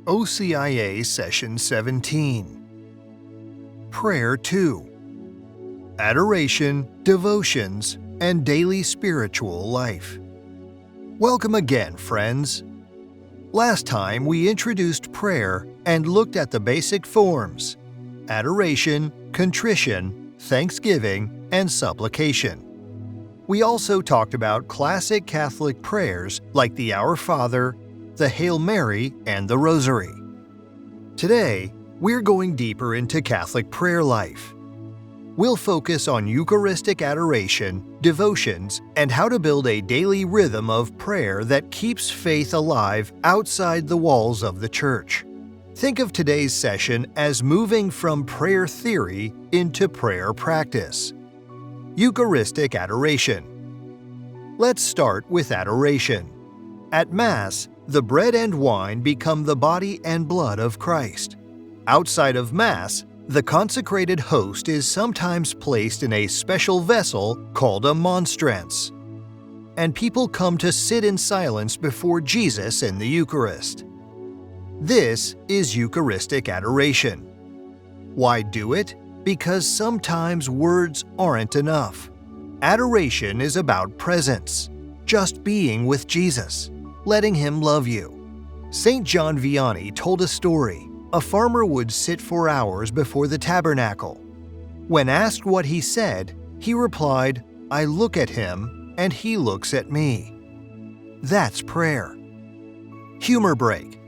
OCIA Session 17. Prayer 2. Adoration, Devotions, and Daily Spiritual Life. Welcome again, friends. Last time we introduced prayer and looked at the basic forms: adoration, contrition, thanksgiving, and supplication. We also talked about classic Catholic prayers like the Our Father, the Hail Mary, and the Rosary. Today, we're going deeper into Catholic prayer life. We'll focus on Eucharistic adoration, devotions, and how to build a daily rhythm of prayer that keeps faith alive outside the walls of the Church. Think of today's session as moving from prayer theory into prayer practice. Eucharistic adoration. Let's start with adoration. At Mass, the bread and wine become the body and blood of Christ. Outside of Mass, the consecrated host is sometimes placed in a special vessel called a monstrance, and people come to sit in silence before Jesus in the Eucharist. This is Eucharistic adoration. Why do it? Because sometimes words aren't enough. Adoration is about presence, just being with Jesus, letting Him love you. St. John Vianney told a story. A farmer would sit for hours before the tabernacle. When asked what he said, he replied, "I look at Him, and He looks at me." That's prayer. Humor break.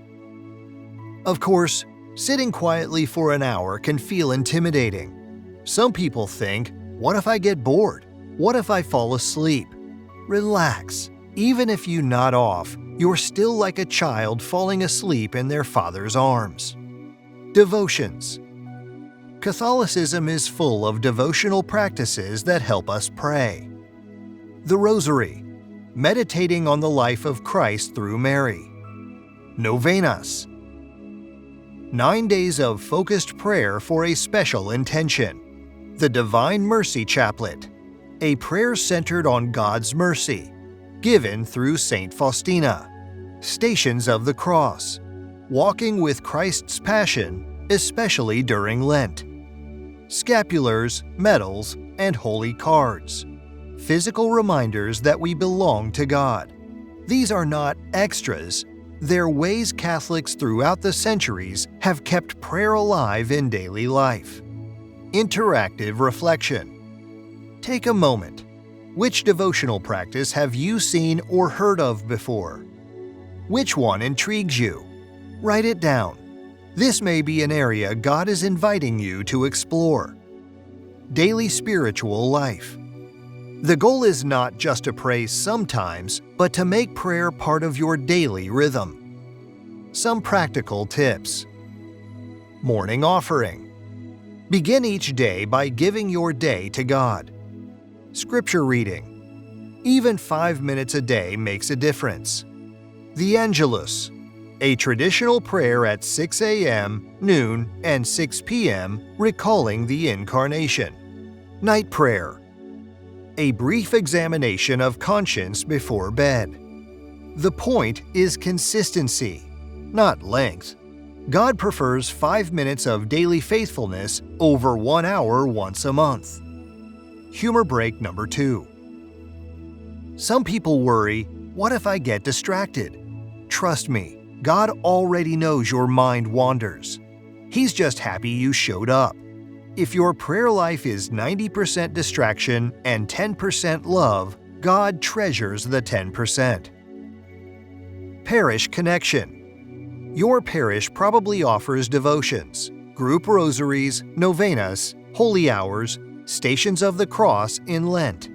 Of course, sitting quietly for an hour can feel intimidating. Some people think, what if I get bored? What if I fall asleep? Relax. Even if you nod off, you're still like a child falling asleep in their father's arms. Devotions. Catholicism is full of devotional practices that help us pray. The Rosary, meditating on the life of Christ through Mary. Novenas, 9 days of focused prayer for a special intention. The Divine Mercy Chaplet, a prayer centered on God's mercy, given through St. Faustina. Stations of the Cross, walking with Christ's Passion, especially during Lent. Scapulars, medals, and holy cards, physical reminders that we belong to God. These are not extras. They're ways Catholics throughout the centuries have kept prayer alive in daily life. Interactive reflection. Take a moment. Which devotional practice have you seen or heard of before? Which one intrigues you? Write it down. This may be an area God is inviting you to explore. Daily spiritual life. The goal is not just to pray sometimes, but to make prayer part of your daily rhythm. Some practical tips. Morning offering. Begin each day by giving your day to God. Scripture reading. Even 5 minutes a day makes a difference. The Angelus, a traditional prayer at 6 a.m., noon, and 6 p.m. recalling the Incarnation. Night prayer. A brief examination of conscience before bed. The point is consistency, not length. God prefers 5 minutes of daily faithfulness over 1 hour once a month. Humor break number 2. Some people worry, what if I get distracted? Trust me, God already knows your mind wanders. He's just happy you showed up. If your prayer life is 90% distraction and 10% love, God treasures the 10%. Parish connection. Your parish probably offers devotions, group rosaries, novenas, holy hours, Stations of the Cross in Lent.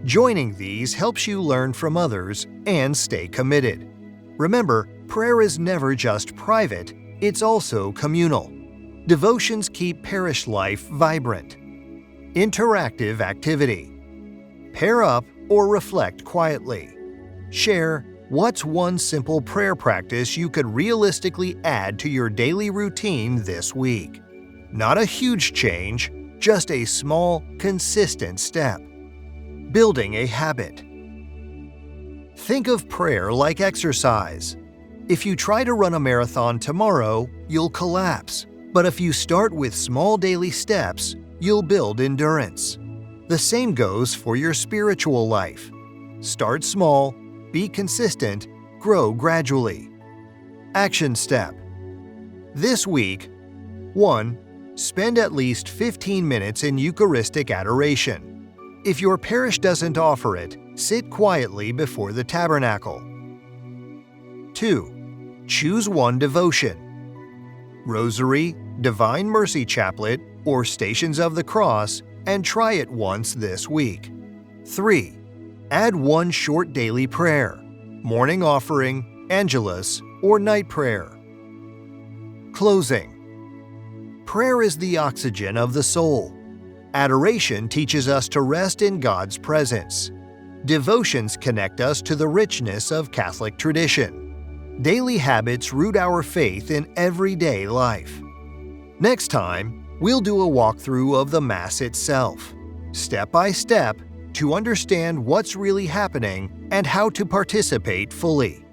Joining these helps you learn from others and stay committed. Remember, prayer is never just private, it's also communal. Devotions keep parish life vibrant. Interactive activity. Pair up or reflect quietly. Share what's one simple prayer practice you could realistically add to your daily routine this week. Not a huge change, just a small, consistent step. Building a habit. Think of prayer like exercise. If you try to run a marathon tomorrow, you'll collapse. But if you start with small daily steps, you'll build endurance. The same goes for your spiritual life. Start small, be consistent, grow gradually. Action step. This week, 1. Spend at least 15 minutes in Eucharistic Adoration. If your parish doesn't offer it, sit quietly before the tabernacle. 2. Choose one devotion. Rosary, Divine Mercy Chaplet, or Stations of the Cross, and try it once this week. 3. Add one short daily prayer, morning offering, Angelus, or night prayer. Closing. Prayer is the oxygen of the soul. Adoration teaches us to rest in God's presence. Devotions connect us to the richness of Catholic tradition. Daily habits root our faith in everyday life. Next time, we'll do a walkthrough of the Mass itself, step by step, to understand what's really happening and how to participate fully.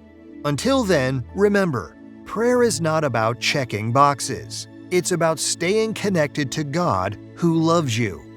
Until then, remember, prayer is not about checking boxes. It's about staying connected to God who loves you.